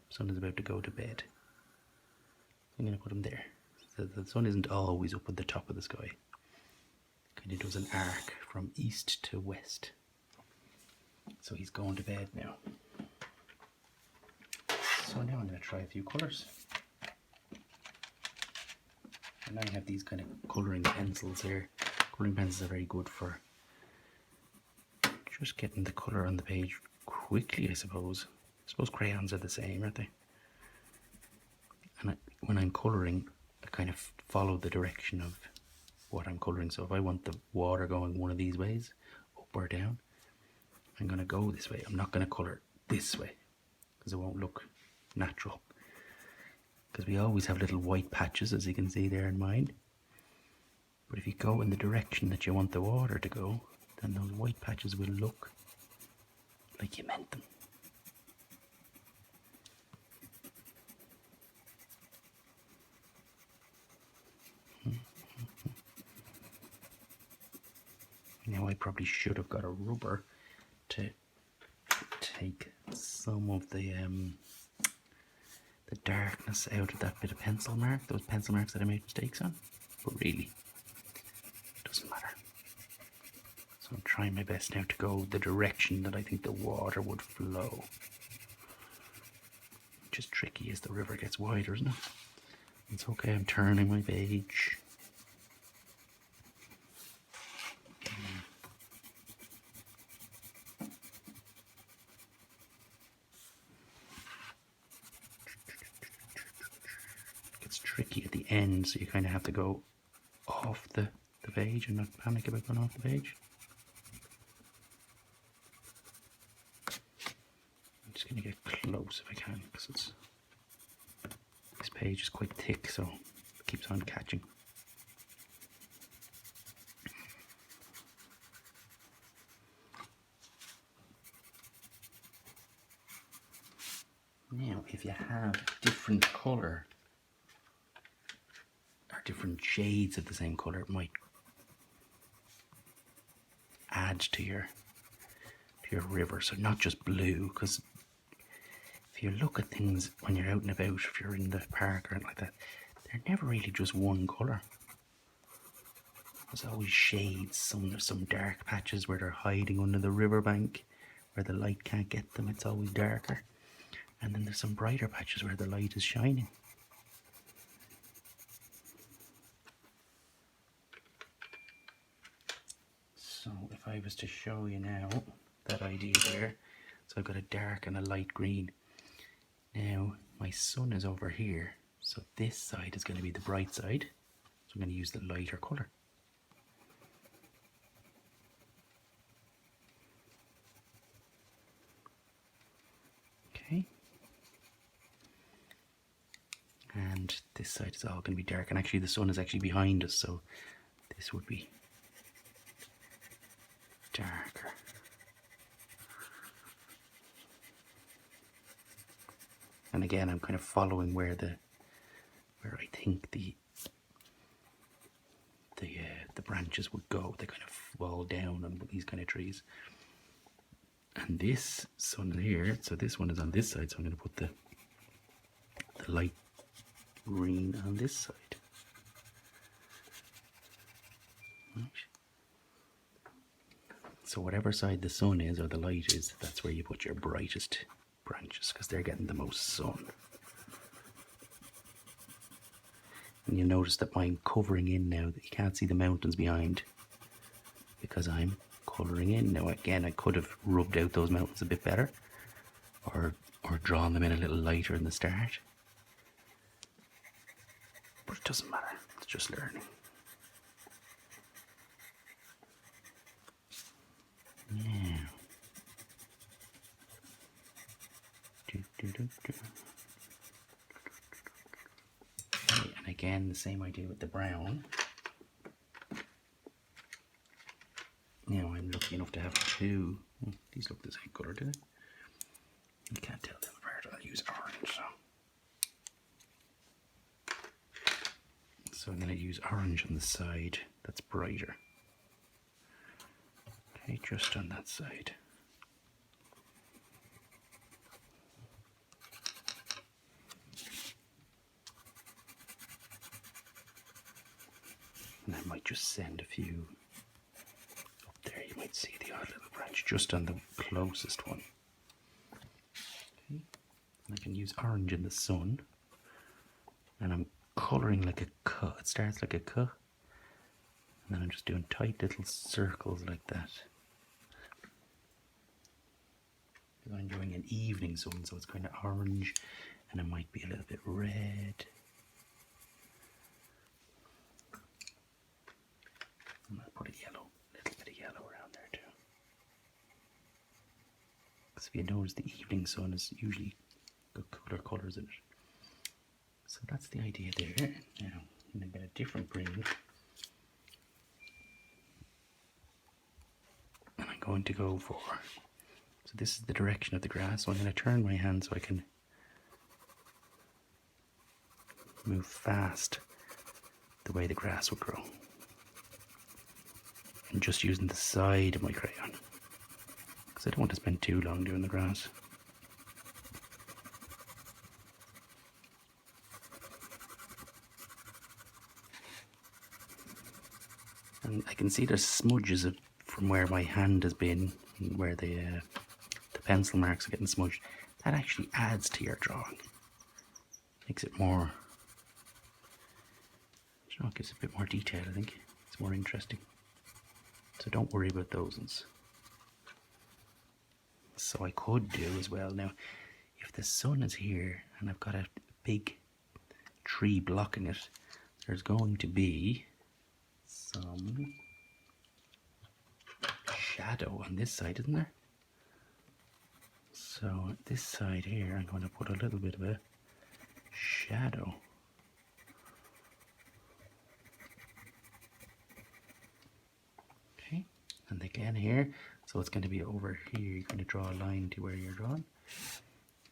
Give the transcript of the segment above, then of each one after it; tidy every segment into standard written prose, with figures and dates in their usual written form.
sun is about to go to bed. I'm going to put him there. So the sun isn't always up at the top of the sky. Kind of does an arc from east to west. So he's going to bed now. So now I'm going to try a few colours. And I have these kind of colouring pencils here. Colouring pencils are very good for just getting the colour on the page quickly, I suppose. I suppose crayons are the same, aren't they? And when I'm colouring, I kind of follow the direction of what I'm colouring. So if I want the water going one of these ways, up or down, I'm going to go this way. I'm not going to colour this way because it won't look natural. Because we always have little white patches, as you can see there in mine. But if you go in the direction that you want the water to go, then those white patches will look like you meant them. Now I probably should have got a rubber to take some of the darkness out of that bit of pencil mark, those pencil marks that I made mistakes on. But really, it doesn't matter. So I'm trying my best now to go the direction that I think the water would flow. Which is tricky as the river gets wider, isn't it? It's okay, I'm turning my page. It's tricky at the end, so you kind of have to go off the page and not panic about going off the page. I'm just going to get close if I can, because this page is quite thick, so it keeps on catching. Now, if you have different colour or different shades of the same colour, it might add to your river. So not just blue, because if you look at things when you're out and about, if you're in the park or anything like that, they're never really just one colour. There's always shades. There's some dark patches where they're hiding under the riverbank, where the light can't get them. It's always darker. And then there's some brighter patches where the light is shining. So if I was to show you now that idea there, so I've got a dark and a light green. Now my sun is over here, so this side is going to be the bright side. So I'm going to use the lighter colour. Okay. And this side is all going to be dark, and actually the sun is actually behind us, so this would be darker. And again, I'm kind of following where I think the branches would go. They kind of fall down on these kind of trees. And this sun here, so this one is on this side, so I'm going to put the light green on this side. Right. So whatever side the sun is or the light is, that's where you put your brightest branches, because they're getting the most sun. And you'll notice that I'm covering in now, that you can't see the mountains behind, because I'm colouring in. Now again, I could have rubbed out those mountains a bit better, or drawn them in a little lighter in the start. But it doesn't matter, it's just learning. Now, and again, the same idea with the brown. Now I'm lucky enough to have two. These look the same colour, do they? You can't tell them apart. I'll use orange. So I'm going to use orange on the side that's brighter. Okay, just on that side. might just send a few up there. You might see the odd little branch just on the closest one. Okay. And I can use orange in the sun. And I'm colouring like a cut. It starts like a cut. And then I'm just doing tight little circles like that. I'm enjoying an evening sun, so it's kind of orange and it might be a little bit red. I'm going to put a little bit of yellow around there too. Because if you notice, the evening sun is usually got cooler colours in it. So that's the idea there. Now I'm going to get a different green. And I'm going to go for, so this is the direction of the grass, so I'm going to turn my hand so I can move fast the way the grass would grow. And just using the side of my crayon, because I don't want to spend too long doing the grass. And I can see there's smudges from where my hand has been, where the pencil marks are getting smudged. That actually adds to your drawing. Makes it more, you know, it gives it a bit more detail, I think. It's more interesting. So don't worry about those ones. So I could do as well. Now, if the sun is here and I've got a big tree blocking it, there's going to be some shadow on this side, isn't there? So this side here, I'm going to put a little bit of a shadow. Okay, and again here, so it's going to be over here. You're going to draw a line to where you're drawing,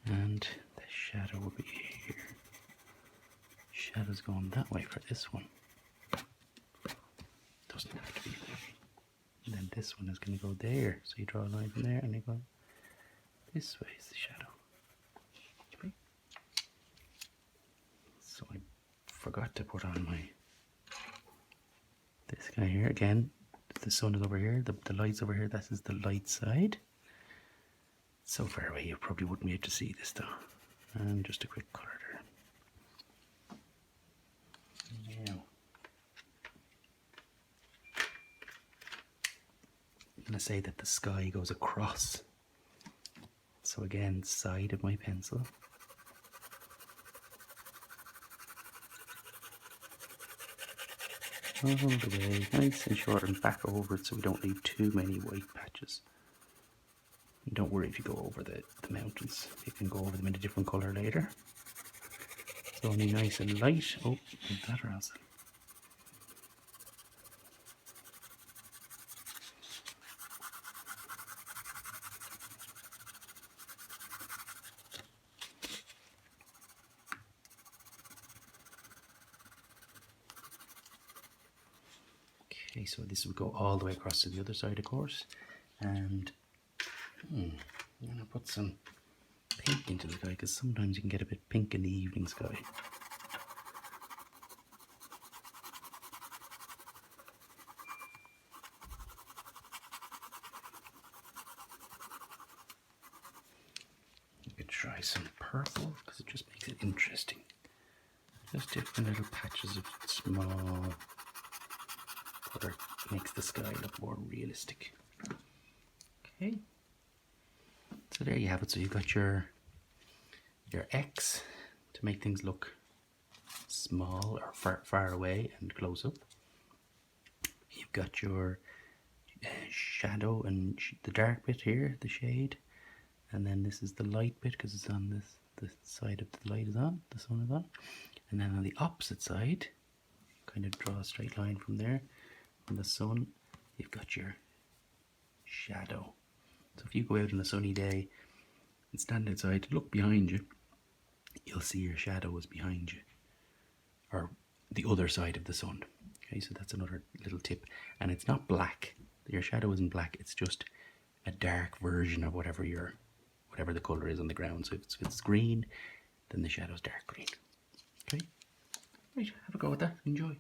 and the shadow will be here. Shadow's going that way for this one. Doesn't have to be. And then this one is going to go there. So you draw a line from there and you go this way is the shadow. Okay. So I forgot to put on my, this guy here again. The sun is over here, the light's over here. This is the light side. So far away you probably wouldn't be able to see this though. And just a quick colour there. Now, I'm going to say that the sky goes across. So again, side of my pencil. All the way, nice and short, and back over it so we don't leave too many white patches. And don't worry if you go over the mountains. You can go over them in a different colour later. It's only nice and light. Oh, like that or else. Okay, so this will go all the way across to the other side, of course. And I'm going to put some pink into the sky, because sometimes you can get a bit pink in the evening sky. You could try some purple, because it just makes it interesting. Just different little patches of small colour makes the sky look more realistic. Okay. So there you have it. So you've got your X to make things look small or far away and close up. You've got your shadow and the dark bit here, the shade, and then this is the light bit because it's on this, the side of the light is on, the sun is on, and then on the opposite side, kind of draw a straight line from there, from the sun, you've got your shadow. So if you go out on a sunny day and stand outside, look behind you, you'll see your shadow is behind you, or the other side of the sun. Okay, so that's another little tip. And it's not black. Your shadow isn't black. It's just a dark version of whatever the colour is on the ground. So if it's green, then the shadow's dark green. Okay, right, have a go with that. Enjoy.